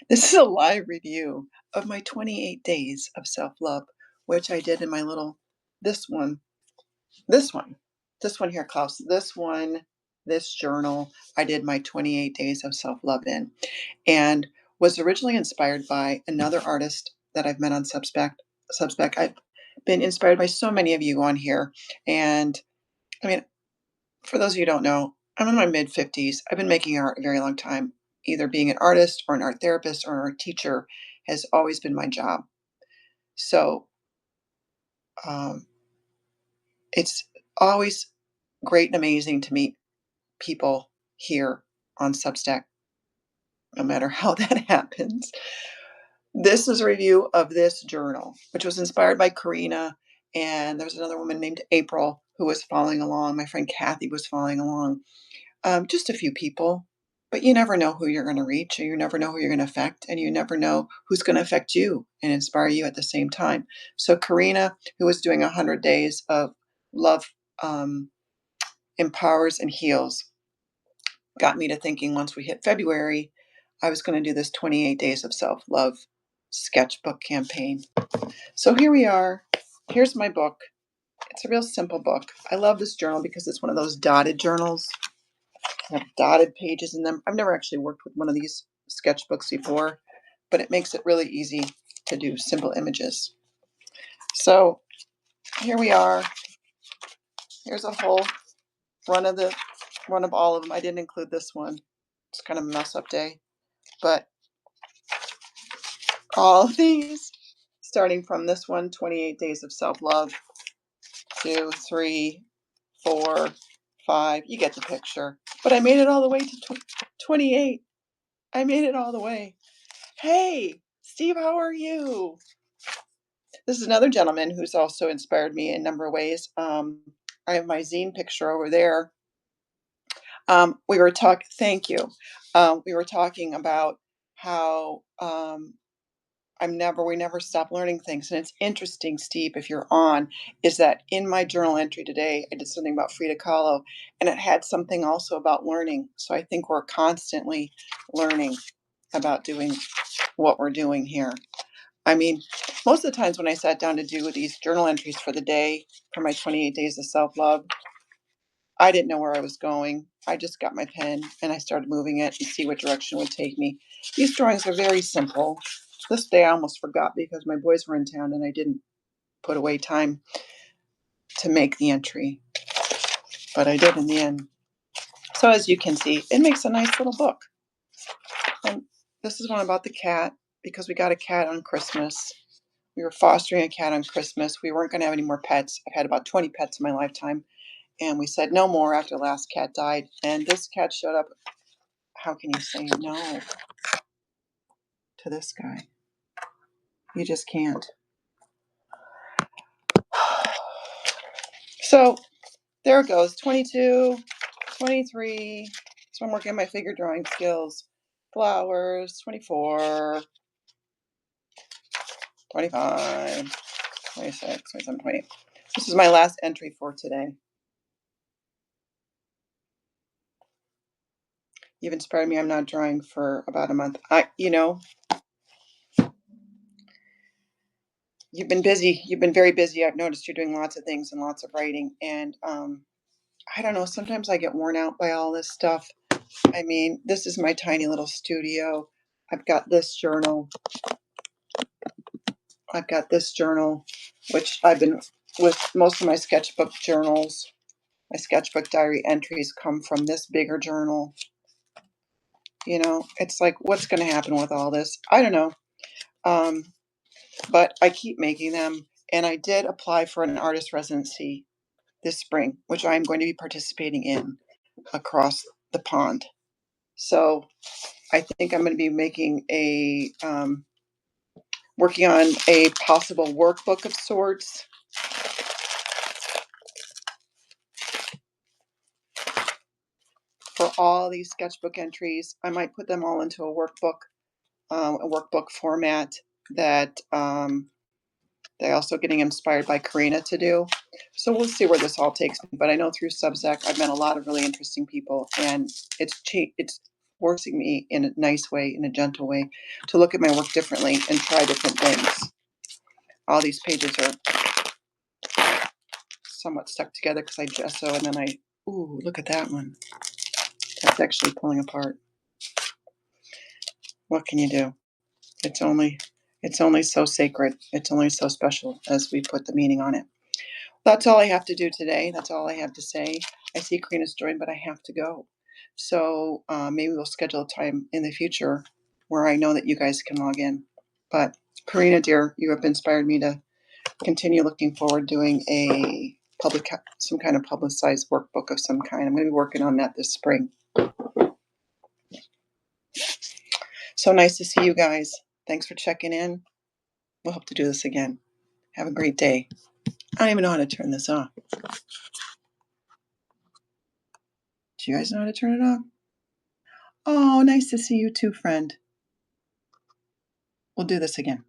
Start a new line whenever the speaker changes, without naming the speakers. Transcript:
This is a live review of my 28 days of self-love, which I did in my little, this one, this one, this one here, Klaus, this journal, I did my 28 days of self-love in, and was originally inspired by another artist that I've met on Substack. I've been inspired by so many of you on here. And I mean, for those of you who don't know, I'm in my mid 50s. I've been making art a very long time. Either being an artist or an art therapist or an art teacher has always been my job. So um, it's always great and amazing to meet people here on Substack, no matter how that happens. This is a review of this journal, which was inspired by Karina. And there's another woman named April who was following along. My friend Kathy was following along. Just a few people, but you never know who you're going to reach, or you never know who you're going to affect, and you never know who's going to affect you and inspire you at the same time. So Karina, who was doing 100 days of love, empowers and heals, got me to thinking once we hit February, I was going to do this 28 days of self-love sketchbook campaign. So here we are. Here's my book. It's a real simple book. I love this journal because it's one of those dotted journals. Have dotted pages in them. I've never actually worked with one of these sketchbooks before, but it makes it really easy to do simple images. So here we are. Here's a whole run of all of them. I didn't include this one. It's kind of a mess up day, but all of these, starting from this one, 28 days of self-love, 2, 3, 4, 5. You get the picture. But I made it all the way to 28. I made it all the way. Hey, Steve, how are you? This is another gentleman who's also inspired me in a number of ways. I have my zine picture over there. Thank you. We were talking about how we never stop learning things. And it's interesting, Steve, if you're on, is that in my journal entry today, I did something about Frida Kahlo, and it had something also about learning. So I think we're constantly learning about doing what we're doing here. I mean, most of the times when I sat down to do these journal entries for the day, for my 28 days of self-love, I didn't know where I was going. I just got my pen and I started moving it and see what direction it would take me. These drawings are very simple. This day I almost forgot because my boys were in town and I didn't put away time to make the entry, but I did in the end. So as you can see, it makes a nice little book. And this is one about the cat because we got a cat on Christmas. We were fostering a cat on Christmas. We weren't going to have any more pets. I've had about 20 pets in my lifetime. And we said no more after the last cat died. And this cat showed up. How can you say no to this guy? You just can't. So there it goes. 22, 23. So I'm working on my figure drawing skills. Flowers, 24, 25, 26, 27, 28. This is my last entry for today. You've inspired me. I'm not drawing for about a month. You've been busy. You've been very busy. I've noticed you're doing lots of things and lots of writing. And I don't know, sometimes I get worn out by all this stuff. I mean, this is my tiny little studio. I've got this journal. Which I've been with most of my sketchbook journals. My sketchbook diary entries come from this bigger journal. You know, it's like, what's going to happen with all this? I don't know. But I keep making them. And I did apply for an artist residency this spring, which I'm going to be participating in across the pond. So I think I'm going to be working on a possible workbook of sorts. For all these sketchbook entries, I might put them all into a workbook format that they're also getting inspired by Karina to do. So we'll see where this all takes me. But I know through Substack, I've met a lot of really interesting people, and it's forcing me in a nice way, in a gentle way, to look at my work differently and try different things. All these pages are somewhat stuck together because I gesso, and then ooh, look at that one. That's actually pulling apart. What can you do? It's only so sacred. It's only so special as we put the meaning on it. That's all I have to do today. That's all I have to say. I see Karina's joined, but I have to go. So maybe we'll schedule a time in the future where I know that you guys can log in. But Karina, dear, you have inspired me to continue looking forward doing some kind of publicized workbook of some kind. I'm going to be working on that this spring. So nice to see you guys. Thanks for checking in. We'll hope to do this again. Have a great day. I don't even know how to turn this off. Do you guys know how to turn it off? Oh, nice to see you too, friend. We'll do this again.